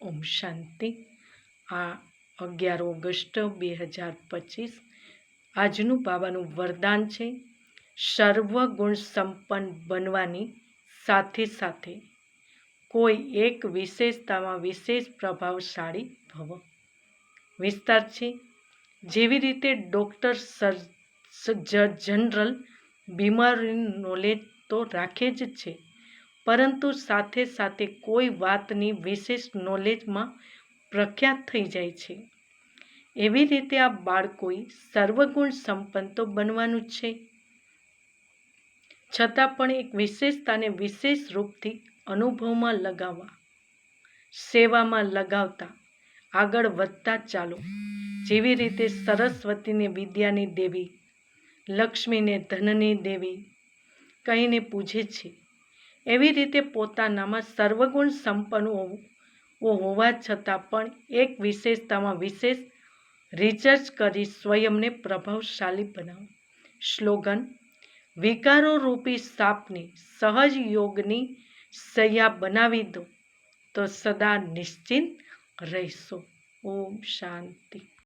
ઓમ શાંતિ. આ 11 ઓગસ્ટ 2025 આજનું બાબાનું વરદાન છે સર્વગુણ સંપન્ન બનવાની સાથે સાથે કોઈ એક વિશેષતામાં વિશેષ પ્રભાવશાળી ભવ. વિસ્તાર છે જેવી રીતે ડૉક્ટર જનરલ બીમારીનું નોલેજ તો રાખે જ છે, પરંતુ સાથે સાથે કોઈ વાતની વિશેષ નોલેજમાં પ્રખ્યાત થઈ જાય છે. એવી રીતે આ બાળકોએ સર્વગુણ સંપન્ન તો બનવાનું છે, છતાં પણ એક વિશેષતાને વિશેષ રૂપથી અનુભવમાં લગાવવા, સેવામાં લગાવતા આગળ વધતા ચાલો. જેવી રીતે સરસ્વતીને વિદ્યાની દેવી, લક્ષ્મીને ધનની દેવી કહીને પૂજે છે, એવી રીતે પોતાનામાં સર્વગુણ સંપન્ન હોવા છતાં પણ એક વિશેષતામાં વિશેષ રિસર્ચ કરી સ્વયંને પ્રભાવશાળી બનાવો. સ્લોગન: વિકારો રૂપી સાપને સહજ યોગની શૈયા બનાવી દો તો સદા નિશ્ચિંત રહેશો. ઓમ શાંતિ.